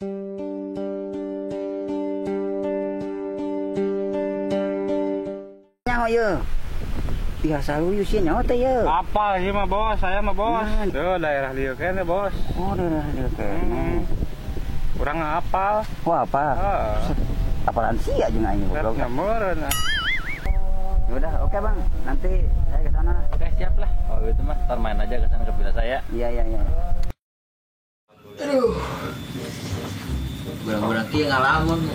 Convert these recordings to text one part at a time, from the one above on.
Nyawa ya. Biasa lu yusin nyawa teh ya. Apa sih mah bos? Saya mah bos. Duh, daerah lieu kene bos. Oh, daerah lieu kene. Kurang hafal. Wah, apa? Apalan sia jeung aing goblok. Nyameureun. Ya udah, oke Bang. Nanti saya ke sana. Oke, siap lah. Kalau gitu mah, ntar main aja ke sana ke villa saya. Iya. Aduh. Bulan-bulan kieu ngalamun.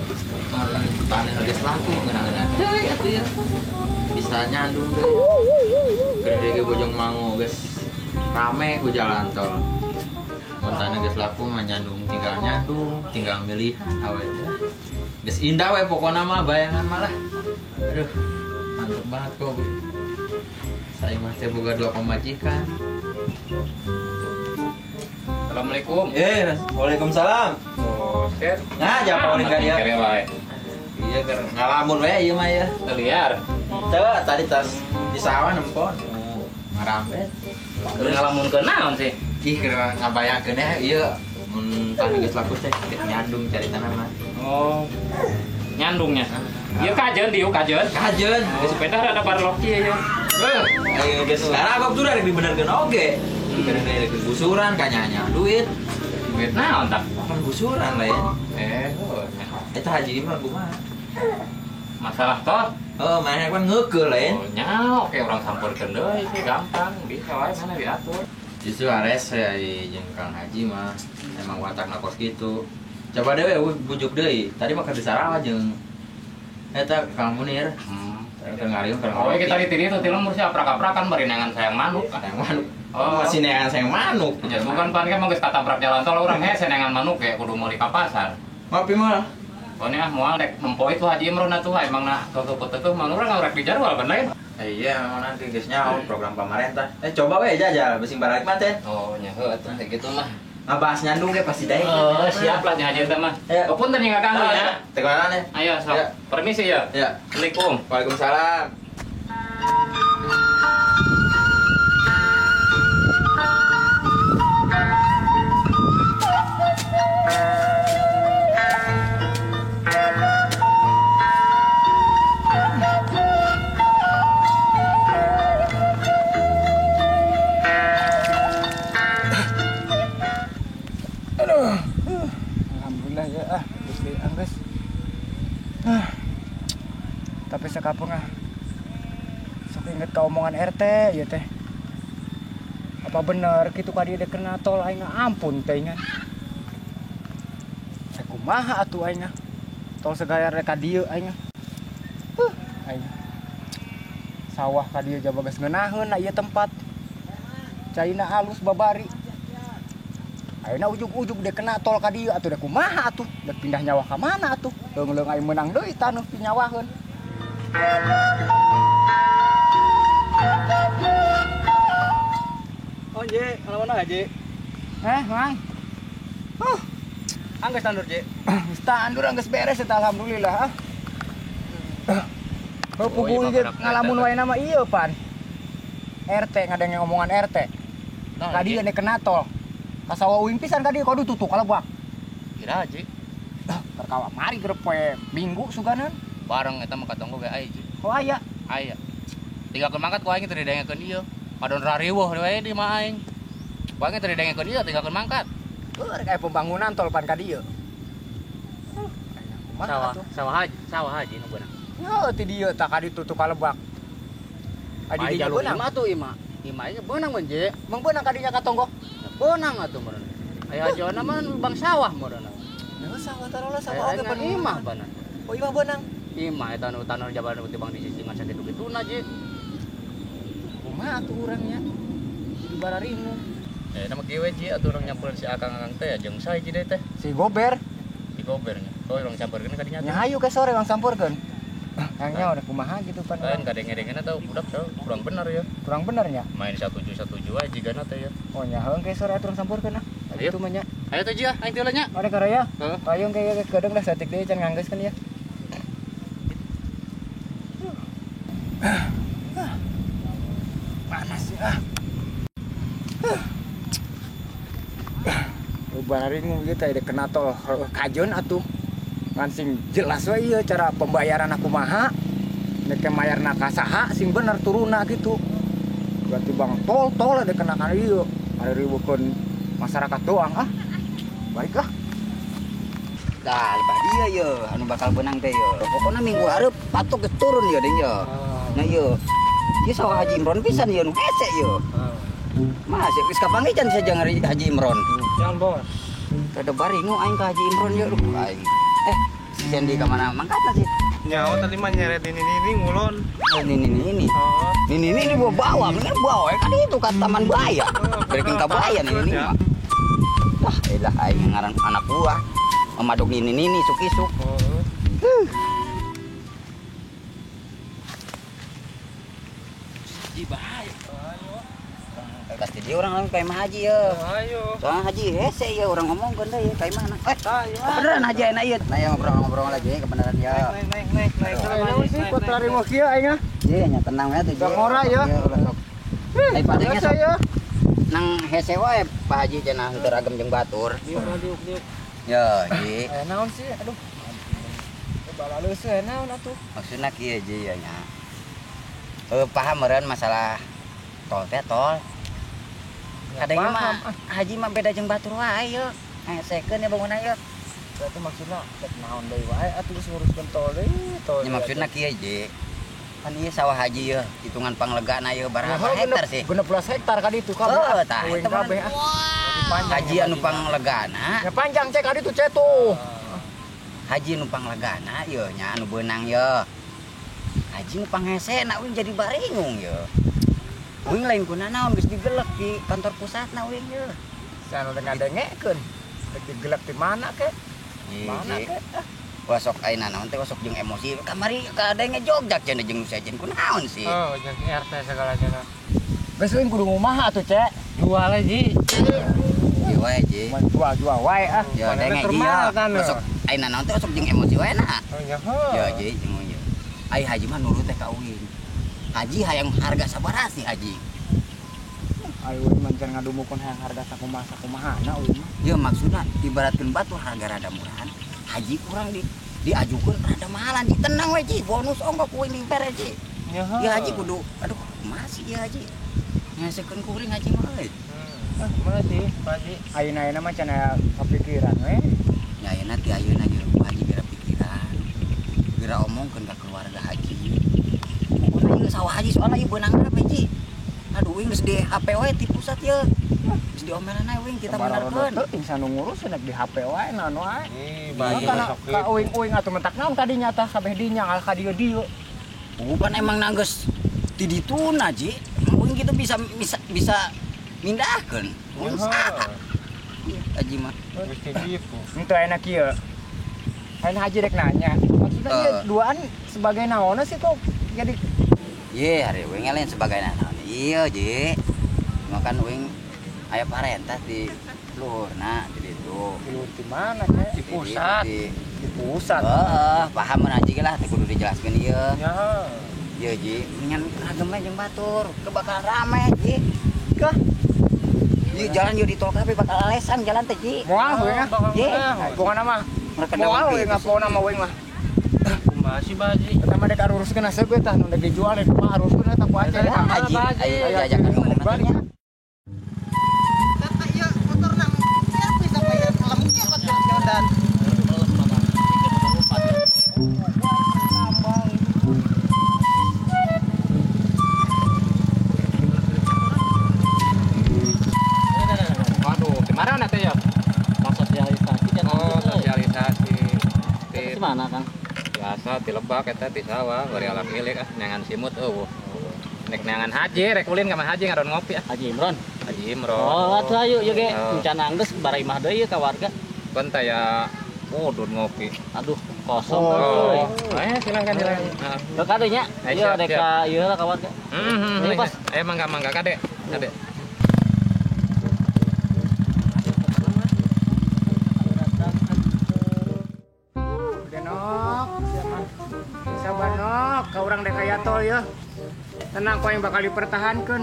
Tane geus laku ngeunah-ngeunah deui atuh ya. Bisa nyandung deui. Gede ge Bojong Mangu geus rame ku jalan tol. Mun tane geus laku mah nyandung, tinggal milih awe. Geus indah we pokona mah bayangan malah. Aduh. Mantap banget kok. Saya masih boga dua pemajikan. Assalamualaikum. Waalaikumsalam. Oh, set. Nah, jangan paling ka dia. Kere wae. Iya, keur ngalamun we ieu mah ya. Liar. Coba tadi tas di sawah nempon. Ngarambet. Lu ngalamunkeun naon sih? Ih, keur ngabayangkeun ya ieu mun tadi geus laku teh nyandung cari tanaman. Oh. Nyandungnya. Ieu kajeun diu kajeun. Kajeun. Geus sepeda rada parlok ieu ya. Ayo geus sekarang sudah dibenerkeun oge. Karena kegusuran kanyanya duit. Duit naon tak? Kan gusuran lain. Oh. Eta haji mah kumaha? Masalah toh? Oh, mana kan ngeukeul lain. Oh, nya oke orang sampurkeun deui sih gampang. Bisa wae mana diatur. Justru ares saya jeung Kang Haji mah emang watakna kos gitu. Coba dewe bujuk deui. Tadi mah keur disarawa jeung eta Kang Munir. Ngariung keur Oh, kita ditiri tuh tilem mursi aprak-aprakan bari nengan sayang manuk. Sayang manuk. Oh, masih nengan sayang manuk. Ya bukan pan ge mah geus katabrak jalan tol urang senengan manuk ge kudu meuli ka pasar. Mapi mah. Pokoknya moal dek nempo itu Haji Imron atuh emang na teu mah urang ngorek di jadwal kan lain. Iya, memang nanti geus nyaho program pemerintah. Coba we jajal besing balik mah teh. Oh, nya heuh atuh kitu mah. Ngabahas nyandung ge pasti daek. Oh, siap lah nya Haji teh mah. Punten nya kanggo ya. Teh kana nih. Ayo, sok. Permisi ya. Ya. Assalamualaikum. Waalaikumsalam. Alhamdulillah ya Gusti Angges. Tapi sakapung sok inget ka omongan RT ya teh. Apa bener kitu ka dieu kena tol aing ampun teh ingat. Kumaha atuh aing tol segayar ka dieu aing. Aing sawah ka dieu jaba geus ngeunaheun ieu tempat. Caina alus babari. Ayeuna ujug-ujug dek kena tol ka dieu atuh dek kumaha atuh? Dek pindah nyawa ka mana atuh? Leung-leung aing meunang deui tanu pinyawaheun. Oh, Je, ngalamun aja. Mang. Angges tandur, Je. Standur geus beres eta alhamdulillah. Puguh ge ngalamun wae nama ieu pan. RT ngadenge omongan RT. Ka dieu dek kena tol. Kasawa uing pisan ka dieu kudu tutuk kalebak. Kira aja. Terkawa mari keur poe Minggu suganan. Bareng eta mah katonggo ge aya, Je. Oh aya. Aya. Tinggalkeun mangkat ku aing teu didengekeun ieu. Padon rariweuh we di mah aing. Ku aing teu didengekeun ieu tinggalkeun mangkat. Rek aya pembangunan tol pan ka dieu. Sawah haji nu beunang. Yo ti dieu tak ka ditutuk kalebak. Adi dieu beunang. Ima tuh ima. Ima ge beunang mun, Je. Mang beunang ka dinya katonggo. Beunang atuh meureun. Aya hajiona mah bang sawah meureun. Nah, sawah tarola sawah oge pan imah beunang. Oh imah beunang. Imah eta nu tanah jabaran teh bang disisingan sakitu-kituna, Je. Kumaha atuh urangnya? Di bararimu. Nama kieu Je atuh urang nyampeurkeun si Akang teh jeung sae ji teh. Si Gober. Di Gobernya. Oh, urang campeurkeun ka dinya. Nya hayu ke sore urang sampurkeun. Hangnya udah kumaha gitu pan. Lain kadenge-dengena teh budak teh kurang bener ya. Kurang bener nya. Main 17 aja jigana teh ya. Oh nya heung ke sore atuh urang sampurkeun Gitu mah nya. Ayo teh Ji, aing teh nya. Ade karaya. Heeh. Payung kayak gedeng dah satik deui can nganggeuskeun ya. Panas ya. bararing gitu ada kena tol kajon atuh ngan sing jelas we ieu cara pembayaran aku maha nek mayarna ka saha sing bener turuna gitu berarti bang tol ada kena kan ieu ada ribukeun masyarakat doang baiklah dah lepas dia ya anu bakal benang teh ya pokoknya minggu hareup patok geus turun ya deh ya nah ieu ieu sawah Haji Imron pisan ya nu hese ya masih geus kapangican saja ngari Haji Imron jangan bos kada bari nu aing ka Haji Imron ya lu aing si Sandy ka mana mangkatna sih nyawa tadi mah nyeret ini ngulon. Ini bawa kan itu kan Taman Buaya. Berikan ke Buaya ini mah. Wah, elah aing ngaran anak buah. Memaduk ini suk-isuk. Di bahaya. Pasti dia orang kayak Mah Haji ya. Ayo. Soalnya Haji hese ya orang ngomong kan ya kayak mana. Beneran Haji enak ieu. Nah, ya ngobrol lagi kebenaran ya. Naik. ayo sih kok lari mau kieu aing Iya, nya tenang ya tuh. Bang Ora ya. Ai padanya sok saya nang hese wae Pak Haji cenah teu ragem jeung batur. diuk Ya, Ji. naon sih aduh balalu sih naon atuh Maksudna kieu Ji ya nya. Paham meureun masalah tol teh tol. Kadang mah Haji mah beda jeung batur wae yeuh. Hesekeun ya bangun ayeuna. berarti maksudna tek naon deui wae atuh geus nguruskeun tol deui tol. Ya maksudna kieu Ji. Kan ieu sawah Haji yeuh, hitungan panglegana yeuh baraha hektar sih. 16 hektar ka ditu Oh, tah Uing eta mah. kabeh Haji anu panglegana, ya panjang cek ka ditu cek tuh Haji nu panglegana yeuh nya anu beunang yeuh. Haji nu panghesena uing jadi baringung yeuh. Uing lain kuna naon geus digelek di kantor pusatna uing yeuh. sanu teh ngadengekeun rek digelek di mana kek mana Ji. kek Wasok ayeuna naon teh wasok jeung emosi. Kamari kadenge jogjak cenah jeung sejen kunaon sih. Oh, jeung RT segalanya. geus uing kudu ngumaha atuh cek Jual aja. Ieu wae Ji. Mun jual wae Ya Mana denge termal dia. kan, Wasok ayeuna naon teh wasok jeung emosi wae na. Oh, ya. Ya Ji jeung ieu. Ai Haji mah nurut teh ka uing. Haji hayang harga sabaraha sih Haji? ayo uing mancan ngadumukeun hayang harga sakumaha-sakumahana uing mah Ya maksudna ibaratkeun batur harga rada murahan. Haji kurang diajukeun rada mahalan. Tenang we Ji, bonus ongkos uing dibere Ji. Ya Haji kudu aduh masih ya Haji. Ngesekeun kuring Haji mah euy. Mana sih, Pak Haji? ayeuna mah can aya kapikiran we Ya ayeuna ti ayeuna ge Haji bera pikiran. Bera omongkeun ka keluarga Haji. Pokona ieu sawah Haji soalna ieu beunang berapa Ji? Aduh uing geus di HP we ti pusat ye. Geus diomelan ae uing kita benerkeun. teuing sanu ngurus nek di HP wae naon wae Ih, Iya, banyak kana sakit. ka uing atuh mentak naon kadinya tah kabeh dinya ngal ka dieu Bukan emang nangges ti dituna Ji. Uing kita bisa mindahkeun. Usaha. Haji mah. Mesti gitu. henteu enak kieu Ayeuna Haji rek nanya maksudnya ieu duaan sebagai naon sih kok jadi Ye, hari uing lain sebagai naon. Iya Ji. Makan uing aya parentah di luhurna di ditu. di mana cek Di pusat. di pusat Paham mun Haji ge lah teh kudu dijelaskeun ieu. Ya. Ieu Ji, ngan ragem we jeung batur, kebakaran rame Ji. Kah? Ieu jalan ieu di tol kabeh bakal alesan jalan teh Ji. moal we bakal Ye, moal. pokona mah mereka moal dawang we gitu. ngapona mah we mah Masih Pak Haji. eta mah dek aruruskeun asa we tah nu dek dijual dek mah aruruskeun eta ku aceh Ya, Haji, ayo diajakan ngomong balik nantinya. Waduh, gimana nanti ya? Sosialisasi kan. Oh, sosialisasi. Di Mana, Kang? biasa di Lebak eta di sawah, bari alat milik nyangan simut eueuh. Nek nyangan Haji, rek ulin ka Mah Haji ngaron ngopi Haji Imron. Haji Imron. Oh, atuh ayo ye ge. Oh. Encan anggeus bari mah deui ka warga. Kan ya udun ngopi. Aduh, kosong Oh, euy. silakan. Heeh. Teu kade nya. Ayo, Ieu siap, dek siap. ka ieu lah ka warga. Ini pas. Mangga Kade. Denok, sabar nok, ka urang dek aya tol ya. Tenang kau yang bakal dipertahankan.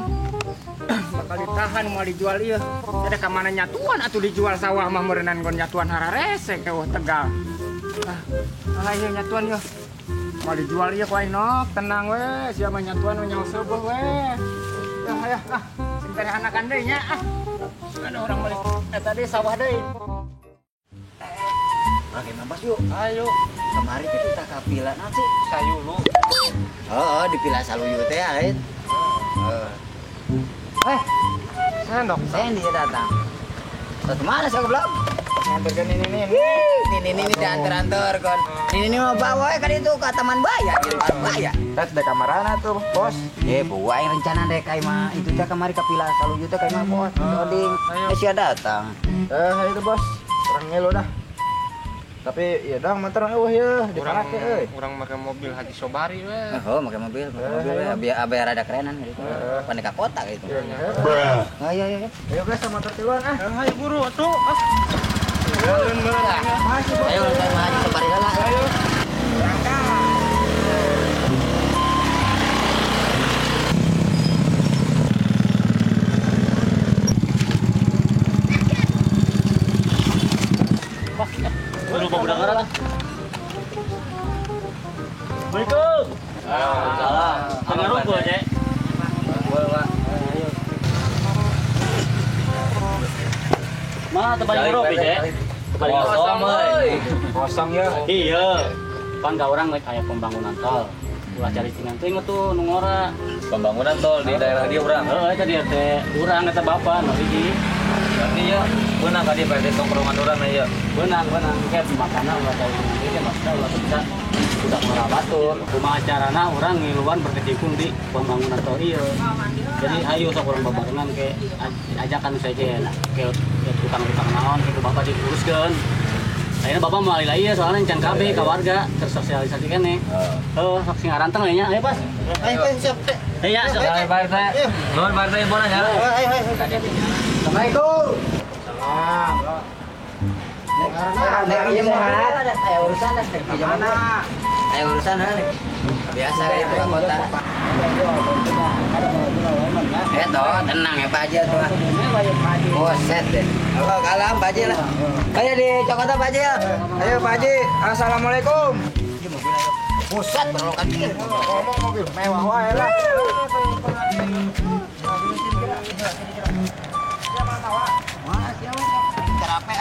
bakal ditahan mau dijual ieu. Ada ka mana nyatuan atuh dijual sawah mah meureunnan gon nyatuan hararese ke Tegal. Ayo nyatuan yo. Mau dijual ieu ku aing nok, tenang we, sia mah nyatuan nu nyawa seueuh we. Aya sing teh anakan deui nya Ada orang meuli eta deui sawah deui. Oke, Mas yuk. Ayo, Kemarin teh kita ka pila nanti. sayu lu. Oh, di pila Saluyu teh ait. Sendok. Sandy datang. Terus kemana sih goblok? Nganterkeun ini. Ini diantar-antar kon. Ini mah bawa ka ditu ka Taman Baya, di Taman Baya. Tes dek kamarana tuh, Bos. Buah yang rencana deh kayak mah itu teh kemari ka pila Saluyu teh kayak mah bos. Oding. Sia datang. Itu Bos. Orang ngelo dah. Tapi ya dah motor eueuh ya, diparake euy. Urang make mobil Haji Sobari we. Oh, pakai mobil biar ada kerenan gitu. Pandai ka kota gitu. Ayo. Ayo guys, sama motor tiluan ah. Ayo buru atuh. Ayo kita maju ke Barigala. Ayo. Buru mau budak lah. Assalamualaikum. Salam. Jangan rumput, Cek. Mah terbalik robi, Cek. Terbalik Kosong, euy. Kosong ya. Iya. Pan ka urang aya pembangunan tol. Ulah cari singan teh tuh nu ngora. Pembangunan tol di daerah dia urang. Heeh, tadi teh urang eta bapak nu hiji. Berarti ya beunang ka dieu pada tongkrongan urang na ieu. Beunang kayak makanan ulah cari singan teh maksudnya ulah bisa udah ngora batur. Kumaha carana urang ngiluan berkecimpung di pembangunan tol ieu. Jadi ayo sok urang babarengan ke ajakan saja nah. Ke tukang-tukang naon kitu bapak diuruskeun. Ayeuna bapak meuli ieu soalnya can kabeh ka warga tersosialisasi keneh. Sok sing aranteng nya. Ayo pas. Ayo siap. Ya, sok. Ya, Pak RT. Nuhun Pak RT infona ya. Assalamualaikum. Salam. Iya muhat. Ayo urusan dah di mana? Ayo urusan nih. Biasa kayak itu kota. Tenang ya Pak Haji tuh. Boset deh. Oh, kalam Pak Haji lah. Ayo di Cokota Pak Haji ya. Ayo Pak Haji, assalamualaikum. Buset berokan dikit. Ngomong mobil mewah wae lah. Cerape.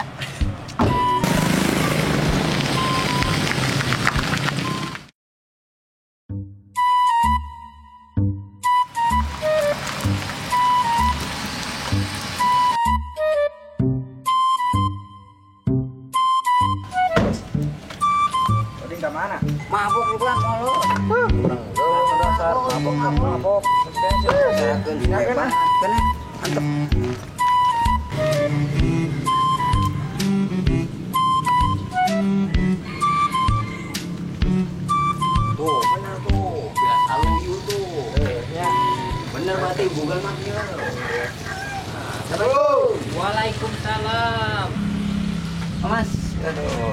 Tadi ke mana? Mabuk lu Bang, mau lu. Dasar mabok. Serahkeun di depan. Kena. Antep. Tuh, bener tuh. Biar Saluyu tuh. Ya. Bener berarti Google Map-nya. Waalaikumsalam. Mas, aduh.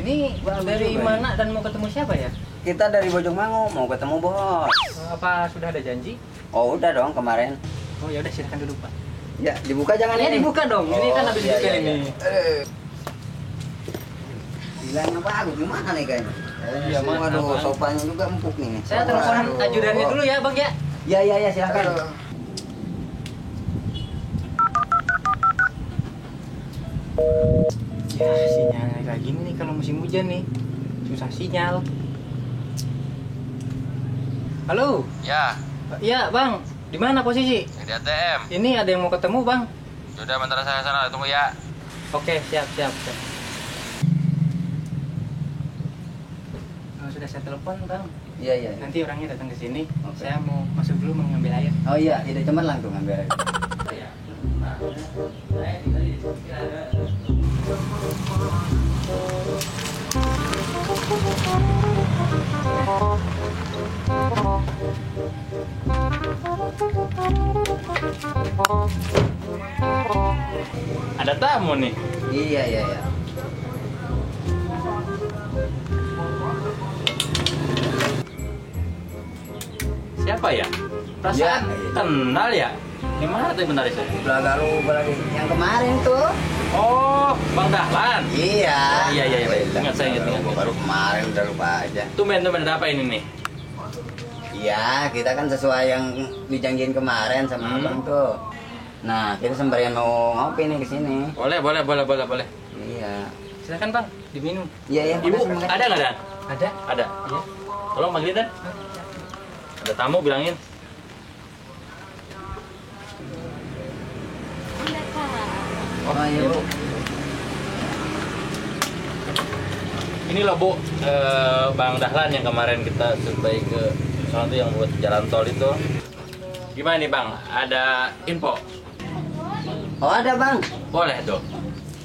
Ini dari mana dan mau ketemu siapa ya? Kita dari Bojongmangu mau ketemu bos. Apa sudah ada janji? Oh udah dong kemarin. Oh ya udah silakan duduk Pak. Ya dibuka jangan Ya ini. dibuka dong. Ini kan habis iya, dibuka iya, ini. Bilangnya bagus gimana nih kayaknya? Iya, Mas. Waduh, sopannya juga empuk nih. Saya telepon ajudannya dulu ya Bang ya. Ya silakan. Ya sinyal kayak gini nih kalau musim hujan nih. Susah sinyal. Halo. Ya, Iya Bang. Di mana posisi? di ATM. Ini ada yang mau ketemu Bang. Sudah bentar saya sana, tunggu ya. Oke siap. Sudah saya telepon Bang. Iya. Nanti orangnya datang ke sini. Oke. Saya mau masuk dulu mengambil air. Oh iya, ide cemerlang tuh ngambil. Ada tamu nih. Iya. Siapa ya? Perasaan Ya. kenal ya? Di mana tuh inventaris? Belaga lu lagi yang kemarin tuh. Oh, Bang Dahlan. Iya. Iya. Ingat saya ingat. Baru kemarin udah lupa aja. Tumben ada apa ini nih? Iya, kita kan sesuai yang dijanjiin kemarin sama abang tuh. Nah, kita sembarian mau ngopi nih ke sini. Boleh. Iya. Silakan Bang, diminum. Iya. Ibu, makasih. ada nggak Dan? Ada. Ada. Iya. Tolong panggilin Dan. Ada tamu bilangin. Oh iya, Bu. Ini loh Bu, Bang Dahlan yang kemarin kita survei ke soal itu yang buat jalan tol itu. Gimana nih Bang? Ada info? Oh, ada, Bang. Boleh tuh.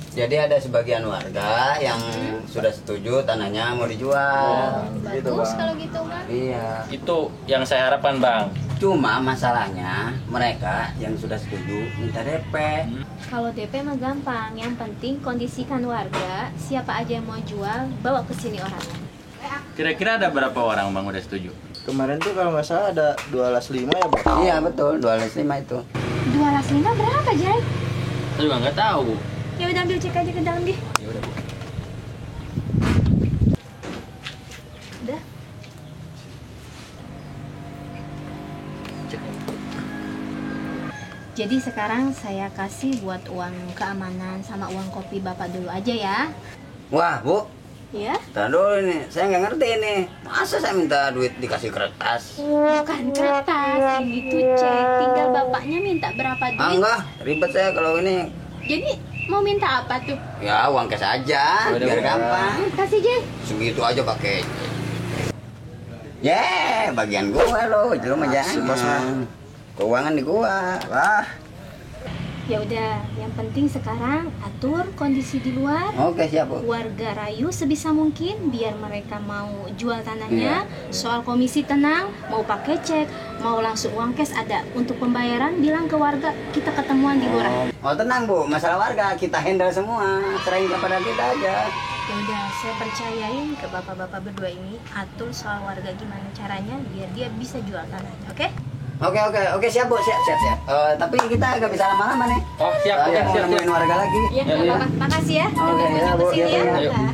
Jadi ada sebagian warga yang sudah setuju tanahnya mau dijual. Bagus kalau gitu mah. Iya. Itu yang saya harapkan Bang. Cuma masalahnya mereka yang sudah setuju minta DP. Kalau DP mah gampang, yang penting kondisikan warga, siapa aja yang mau jual, bawa ke sini orang. Kira-kira ada berapa orang Bang udah setuju? Kemarin tuh kalau nggak salah ada 2,5 ya, Bang? Iya betul, 2,5 itu. 2,5 berapa, Jai? Saya juga nggak tahu Bu. Ya udah ambil cek aja ke dalam deh. Ya udah Bu. Udah. Jadi sekarang saya kasih buat uang keamanan sama uang kopi Bapak dulu aja ya. Wah, Bu, Ya? tahan dulu nih. Saya nggak ngerti nih. Masa saya minta duit dikasih kertas? Bukan kertas, ini tuh cek. Tinggal bapaknya minta berapa Ah, duit. enggak, ribet saya kalau ini. Jadi mau minta apa tuh? Ya, uang cash aja, Udah, biar Bu. gampang. Kasih Jay. Segitu aja pakai. Bagian gua lo, itu mah jangan. Keuangan di gua. Wah. Ya udah, yang penting sekarang atur kondisi di luar. Oke, siap, Bu. Warga rayu sebisa mungkin biar mereka mau jual tanahnya. Iya. Soal komisi tenang, mau pakai cek, mau langsung uang cash ada. Untuk pembayaran bilang ke warga kita ketemuan di luar. Oh, tenang, Bu. Masalah warga kita handle semua. Serahin kepada kita aja. Ya udah, saya percayain ke bapak-bapak berdua ini atur soal warga gimana caranya biar dia bisa jual tanahnya, oke? Oke, siap, Bu. Siap. Tapi kita agak bisa lama-lama nih. Oh siap, Soalnya mau siap. nemuin warga lagi. Ya, nggak apa-apa. Makasih ya. Oke, Udah ya, Bu. kesini Iya, ya. iya. Pak.